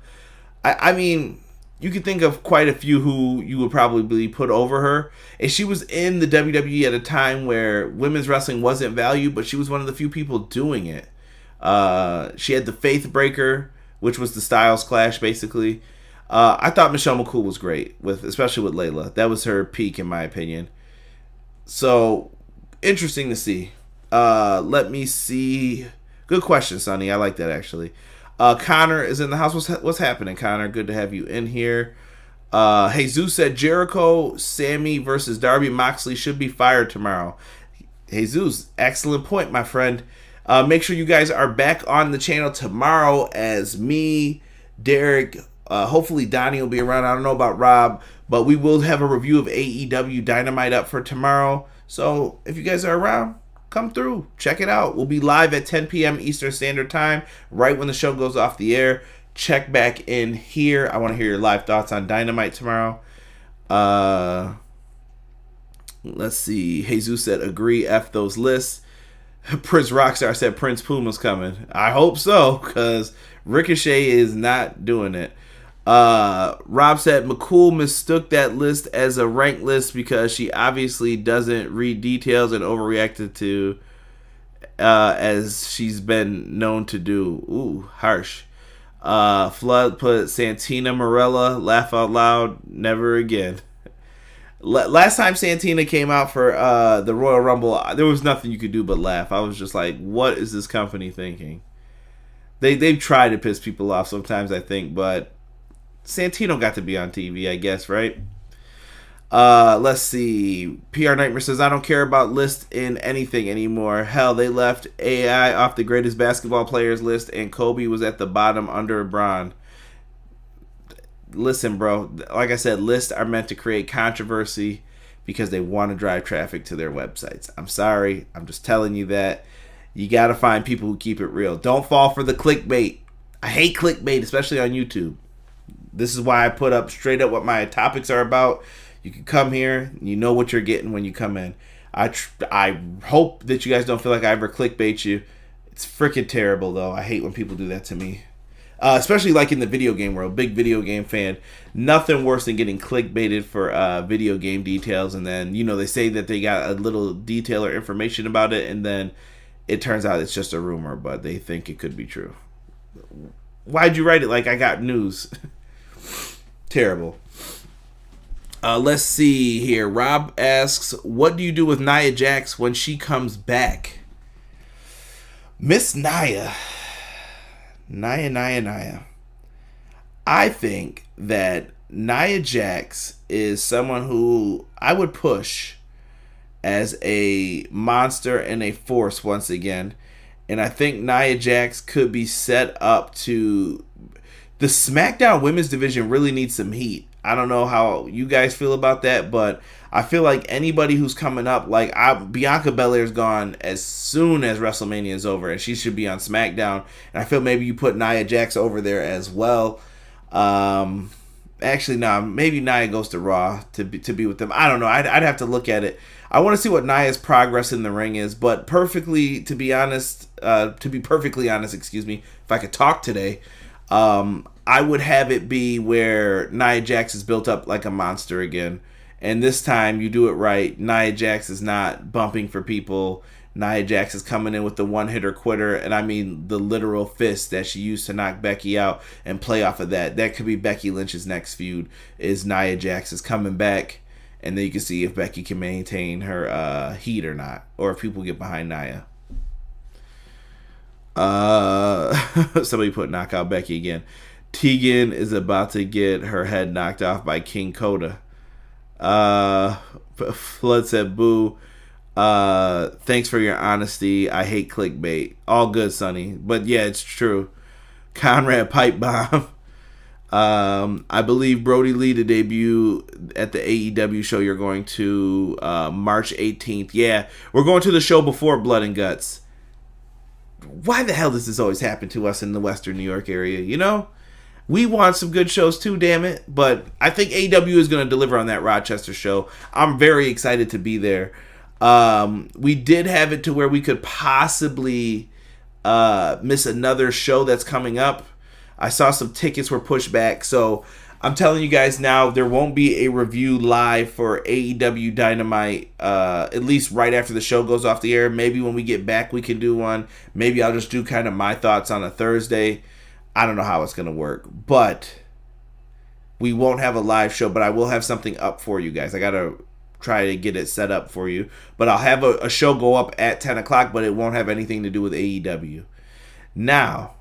I mean, you could think of quite a few who you would probably put over her. And she was in the WWE at a time where women's wrestling wasn't valued, but she was one of the few people doing it. She had the Faith Breaker, which was the Styles Clash, basically. I thought Michelle McCool was great, especially with Layla. That was her peak, in my opinion. So, interesting to see. Let me see. Good question, Sonny. I like that, actually. Connor is in the house. What's happening, Connor? Good to have you in here. Jesus said Jericho, Sami versus Darby Moxley should be fired tomorrow. Jesus, excellent point, my friend. Make sure you guys are back on the channel tomorrow as me, Derek, hopefully Donnie will be around. I don't know about Rob, but we will have a review of AEW Dynamite up for tomorrow. So if you guys are around, come through. Check it out. We'll be live at 10 p.m. Eastern Standard Time, right when the show goes off the air. Check back in here. I want to hear your live thoughts on Dynamite tomorrow. Let's see. Jesus said, agree, F those lists. Prince Rockstar said Prince Puma's coming. I hope so, because Ricochet is not doing it. Rob said McCool mistook that list as a ranked list because she obviously doesn't read details and overreacted to as she's been known to do. Ooh, harsh. Flood put Santina Morella, laugh out loud, never again. Last time Santina came out for the Royal Rumble, there was nothing you could do but laugh. I was just like, what is this company thinking? They've tried to piss people off sometimes, I think, but Santino got to be on TV, I guess, right? Let's see. PR Nightmare says, I don't care about lists in anything anymore. Hell, they left AI off the greatest basketball players list, and Kobe was at the bottom under Braun. Listen, bro, like I said, lists are meant to create controversy because they want to drive traffic to their websites. I'm sorry. I'm just telling you that. You got to find people who keep it real. Don't fall for the clickbait. I hate clickbait, especially on YouTube. This is why I put up straight up what my topics are about. You can come here. You know what you're getting when you come in. I hope that you guys don't feel like I ever clickbait you. It's freaking terrible, though. I hate when people do that to me. Especially like in the video game world. Big video game fan. Nothing worse than getting clickbaited for video game details. And then, they say that they got a little detail or information about it. And then it turns out it's just a rumor. But they think it could be true. Why'd you write it like I got news? Terrible. Let's see here. Rob asks, what do you do with Nia Jax when she comes back? Miss Nia. Nia. I think that Nia Jax is someone who I would push as a monster and a force once again. And I think Nia Jax could be set up to... The SmackDown women's division really needs some heat. I don't know how you guys feel about that, but I feel like anybody who's coming up, like Bianca Belair's gone as soon as WrestleMania is over, and she should be on SmackDown. And I feel maybe you put Nia Jax over there as well. Actually, no, maybe Nia goes to Raw to be with them. I don't know. I'd have to look at it. I want to see what Nia's progress in the ring is, but to be perfectly honest, if I could talk today, I would have it be where Nia Jax is built up like a monster again. And this time you do it right. Nia Jax is not bumping for people. Nia Jax is coming in with the one-hitter quitter. And I mean the literal fist that she used to knock Becky out and play off of that. That could be Becky Lynch's next feud, is Nia Jax is coming back. And then you can see if Becky can maintain her heat or not. Or if people get behind Nia. Somebody put knockout Becky again. Tegan is about to get her head knocked off by King Coda. Flood said, boo. Thanks for your honesty. I hate clickbait. All good, Sonny. But yeah, it's true. Conrad Pipe Bomb. I believe Brody Lee to debut at the AEW show you're going to March 18th. Yeah, we're going to the show before Blood and Guts. Why the hell does this always happen to us in the Western New York area? We want some good shows too, damn it. But I think AEW is going to deliver on that Rochester show. I'm very excited to be there. We did have it to where we could possibly miss another show that's coming up. I saw some tickets were pushed back. So I'm telling you guys now, there won't be a review live for AEW Dynamite, at least right after the show goes off the air. Maybe when we get back, we can do one. Maybe I'll just do kind of my thoughts on a Thursday. I don't know how it's going to work, but we won't have a live show, but I will have something up for you guys. I got to try to get it set up for you, but I'll have a show go up at 10 o'clock, but it won't have anything to do with AEW. Now,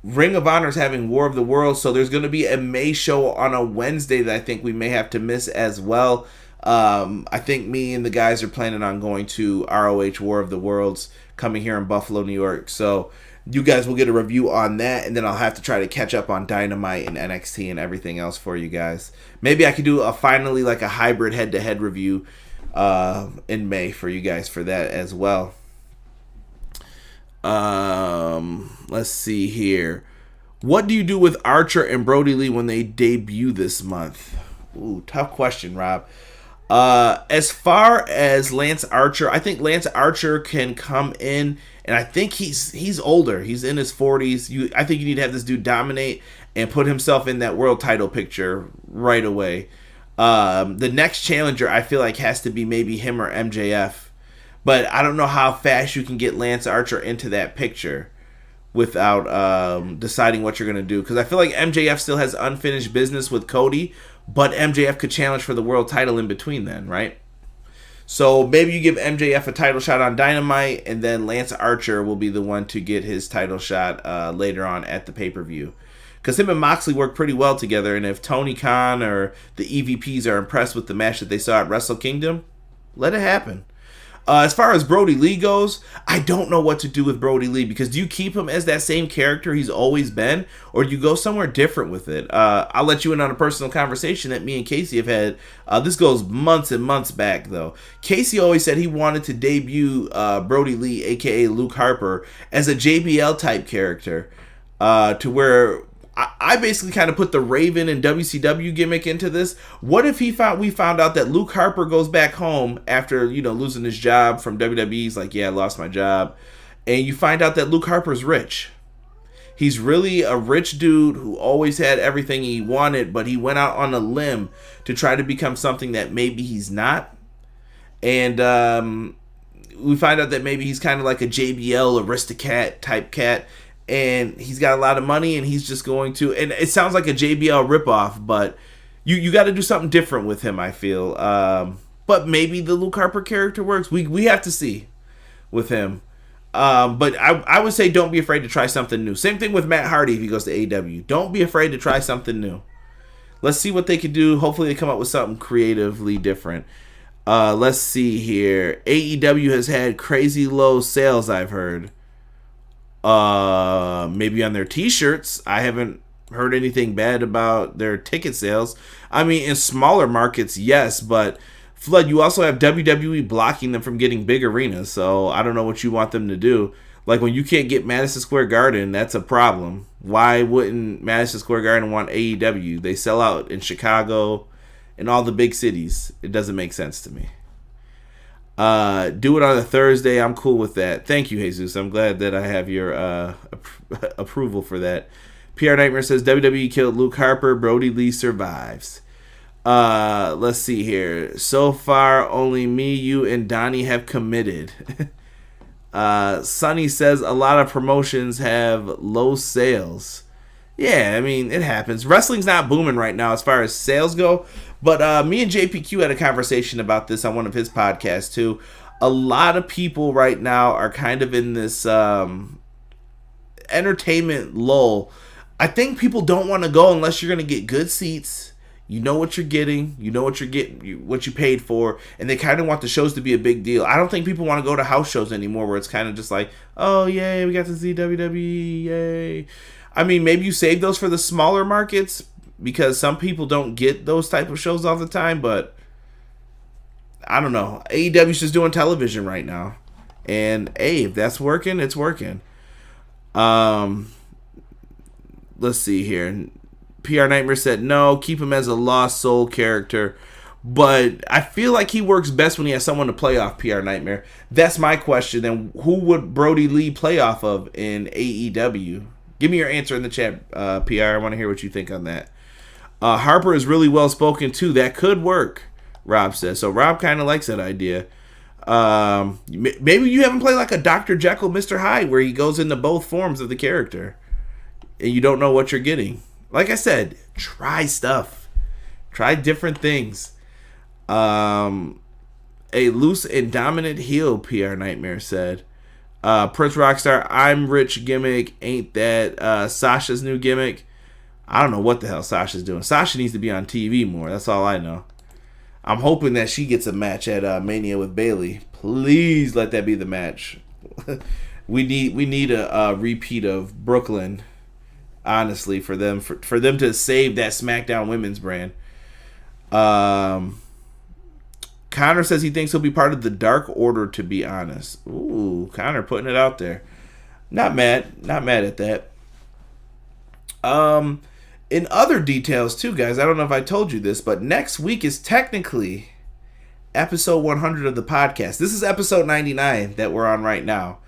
Ring of Honor is having War of the Worlds, so there's going to be a May show on a Wednesday that I think we may have to miss as well. I think me and the guys are planning on going to ROH War of the Worlds coming here in Buffalo, New York. So you guys will get a review on that, and then I'll have to try to catch up on Dynamite and NXT and everything else for you guys. Maybe I could do a hybrid head-to-head review in May for you guys for that as well. Let's see here. What do you do with Archer and Brody Lee when they debut this month? Ooh, tough question, Rob. As far as Lance Archer, I think Lance Archer can come in, and I think he's older. He's in his 40s. I think you need to have this dude dominate and put himself in that world title picture right away. The next challenger, I feel like, has to be maybe him or MJF. But I don't know how fast you can get Lance Archer into that picture without deciding what you're going to do. Because I feel like MJF still has unfinished business with Cody, but MJF could challenge for the world title in between then, right? So maybe you give MJF a title shot on Dynamite, and then Lance Archer will be the one to get his title shot later on at the pay-per-view. Because him and Moxley work pretty well together, and if Tony Khan or the EVPs are impressed with the match that they saw at Wrestle Kingdom, let it happen. As far as Brody Lee goes, I don't know what to do with Brody Lee, because do you keep him as that same character he's always been, or do you go somewhere different with it? I'll let you in on a personal conversation that me and Casey have had. This goes months and months back, though. Casey always said he wanted to debut Brody Lee, a.k.a. Luke Harper, as a JBL-type character, to where I basically kind of put the Raven and WCW gimmick into this. What if we found out that Luke Harper goes back home after, losing his job from WWE? He's like, yeah, I lost my job. And you find out that Luke Harper's rich. He's really a rich dude who always had everything he wanted, but he went out on a limb to try to become something that maybe he's not. And we find out that maybe he's kind of like a JBL Aristocat type cat. And he's got a lot of money, and he's just going to... And it sounds like a JBL ripoff, but you got to do something different with him, I feel. But maybe the Luke Harper character works. We have to see with him. But I would say don't be afraid to try something new. Same thing with Matt Hardy if he goes to AEW. Don't be afraid to try something new. Let's see what they can do. Hopefully they come up with something creatively different. Let's see here. AEW has had crazy low sales, I've heard. Maybe on their t-shirts. I haven't heard anything bad about their ticket sales. I mean, in smaller markets, yes, but Flood, you also have WWE blocking them from getting big arenas, so I don't know what you want them to do. Like, when you can't get Madison Square Garden, that's a problem. Why wouldn't Madison Square Garden want AEW? They sell out in Chicago and all the big cities. It doesn't make sense to me. Do it on a Thursday. I'm cool with that. Thank you, Jesus. I'm glad that I have your approval for that. PR Nightmare says WWE killed Luke Harper. Brody Lee survives. Let's see here. So far, only me, you, and Donnie have committed. Sonny says a lot of promotions have low sales. Yeah, I mean, it happens. Wrestling's not booming right now as far as sales go. But me and JPQ had a conversation about this on one of his podcasts, too. A lot of people right now are kind of in this entertainment lull. I think people don't want to go unless you're going to get good seats. You know what you're getting. You know what you're getting, what you paid for. And they kind of want the shows to be a big deal. I don't think people want to go to house shows anymore where it's kind of just like, oh, yay, we got to see WWE, yay. I mean, maybe you save those for the smaller markets, because some people don't get those type of shows all the time, but I don't know. AEW's just doing television right now. And, hey, if that's working, it's working. Let's see here. PR Nightmare said, no, keep him as a lost soul character. But I feel like he works best when he has someone to play off, PR Nightmare. That's my question. And who would Brody Lee play off of in AEW? Give me your answer in the chat, PR. I want to hear what you think on that. Harper is really well spoken too. That could work, Rob says. So Rob kind of likes that idea. Maybe you haven't played like a Dr. Jekyll, Mr. Hyde, where he goes into both forms of the character, and you don't know what you're getting. Like I said, try stuff. Try different things. A loose and dominant heel, PR Nightmare said. Prince Rockstar, I'm rich gimmick. Ain't that Sasha's new gimmick? I don't know what the hell Sasha's doing. Sasha needs to be on TV more. That's all I know. I'm hoping that she gets a match at Mania with Bayley. Please let that be the match. we need a repeat of Brooklyn, honestly, for them to save that SmackDown women's brand. Connor says he thinks he'll be part of the Dark Order, to be honest. Ooh, Connor putting it out there. Not mad at that. In other details too, guys, I don't know if I told you this, but next week is technically episode 100 of the podcast. This is episode 99 that we're on right now.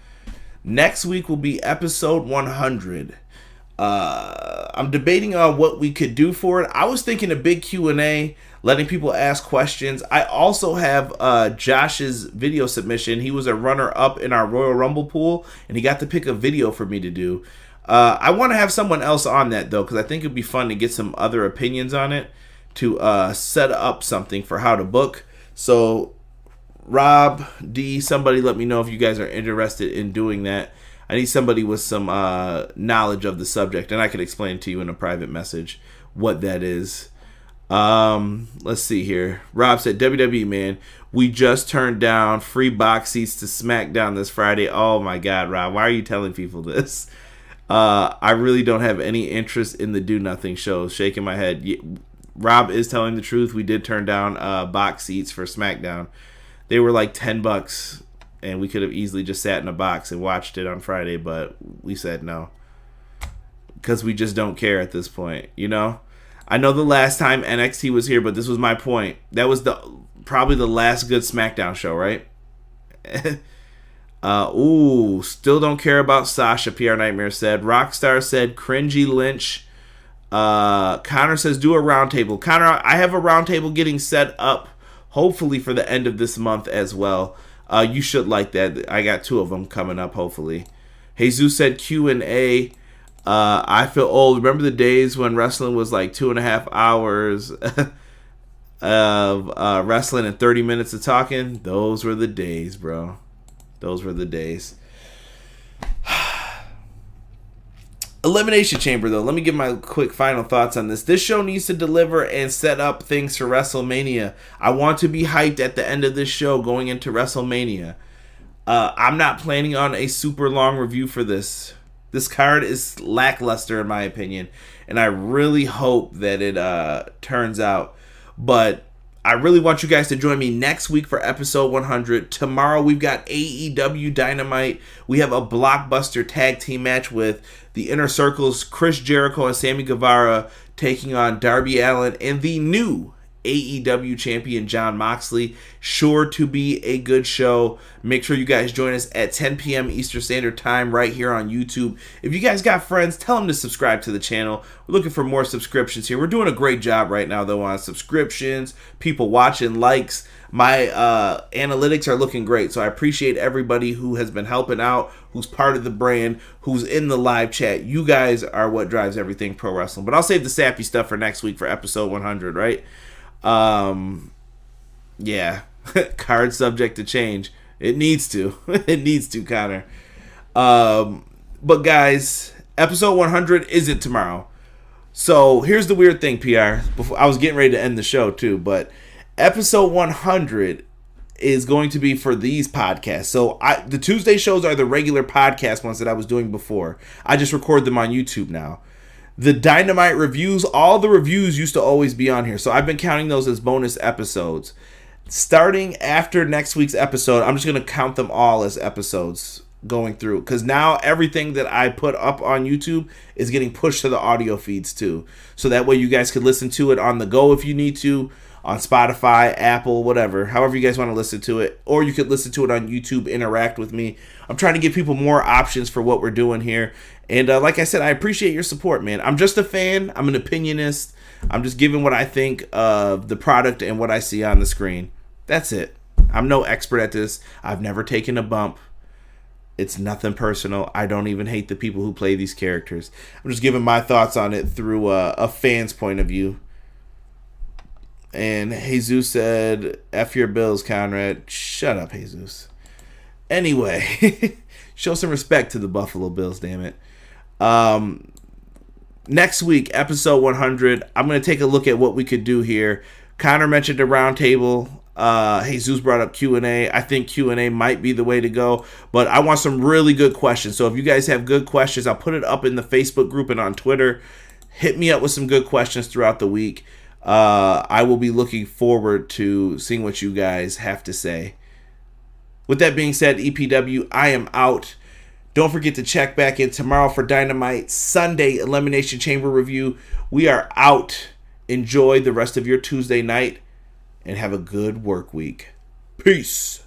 Next week will be episode 100. I'm debating on what we could do for it. I was thinking a big Q&A, letting people ask questions. I also have Josh's video submission. He was a runner-up in our Royal Rumble pool, and he got to pick a video for me to do. I want to have someone else on that, though, because I think it'd be fun to get some other opinions on it to set up something for how to book. So, Rob, D, somebody let me know if you guys are interested in doing that. I need somebody with some knowledge of the subject, and I can explain to you in a private message what that is. Let's see here. Rob said, WWE, man, we just turned down free box seats to Smackdown this Friday. Oh, my God, Rob, why are you telling people this? I really don't have any interest in the Do Nothing shows. Shaking my head. Rob is telling the truth. We did turn down box seats for Smackdown. They were like $10, and we could have easily just sat in a box and watched it on Friday, but we said no. Because we just don't care at this point, you know? I know the last time NXT was here, but this was my point. That was probably the last good SmackDown show, right? Still don't care about Sasha, PR Nightmare said. Rockstar said, cringy Lynch. Connor says, do a roundtable. Connor, I have a roundtable getting set up, hopefully for the end of this month as well. You should like that. I got 2 of them coming up, hopefully. Jesus said Q&A. I feel old. Remember the days when wrestling was like 2.5 hours of wrestling and 30 minutes of talking? Those were the days, bro. Those were the days. Elimination Chamber, though. Let me give my quick final thoughts on this. This show needs to deliver and set up things for WrestleMania. I want to be hyped at the end of this show going into WrestleMania. I'm not planning on a super long review for this. This card is lackluster in my opinion, and I really hope that it turns out. But I really want you guys to join me next week for episode 100. Tomorrow we've got AEW Dynamite. We have a blockbuster tag team match with the Inner Circle's Chris Jericho and Sammy Guevara taking on Darby Allin and the new AEW champion Jon Moxley. Sure to be a good show. Make sure you guys join us at 10 p.m. Eastern Standard Time right here on YouTube. If you guys got friends, tell them to subscribe to the channel. We're looking for more subscriptions here. We're doing a great job right now, though, on subscriptions, people watching, likes. My analytics are looking great, so I appreciate everybody who has been helping out, who's part of the brand, who's in the live chat. You guys are what drives everything pro wrestling. But I'll save the sappy stuff for next week for episode 100, right? Yeah. Card subject to change. It needs to. It needs to, Connor. But guys, episode 100 isn't tomorrow. So here's the weird thing, PR. I was getting ready to end the show too, but episode 100 is going to be for these podcasts. So the Tuesday shows are the regular podcast ones that I was doing before. I just record them on YouTube now. The Dynamite reviews, all the reviews used to always be on here. So I've been counting those as bonus episodes. Starting after next week's episode, I'm just going to count them all as episodes going through. Because now everything that I put up on YouTube is getting pushed to the audio feeds too. So that way you guys could listen to it on the go if you need to. On Spotify, Apple, whatever. However you guys want to listen to it. Or you could listen to it on YouTube, interact with me. I'm trying to give people more options for what we're doing here. And like I said, I appreciate your support, man. I'm just a fan. I'm an opinionist. I'm just giving what I think of the product and what I see on the screen. That's it. I'm no expert at this. I've never taken a bump. It's nothing personal. I don't even hate the people who play these characters. I'm just giving my thoughts on it through a fan's point of view. And Jesus said, F your bills, Conrad. Shut up, Jesus. Anyway, show some respect to the Buffalo Bills, damn it. Next week, episode 100, I'm going to take a look at what we could do here. Connor mentioned a roundtable. Jesus brought up Q&A. I think Q&A might be the way to go, but I want some really good questions. So if you guys have good questions, I'll put it up in the Facebook group and on Twitter. Hit me up with some good questions throughout the week. I will be looking forward to seeing what you guys have to say. With that being said, EPW, I am out. Don't forget to check back in tomorrow for Dynamite Sunday Elimination Chamber review. We are out. Enjoy the rest of your Tuesday night. and have a good work week. Peace.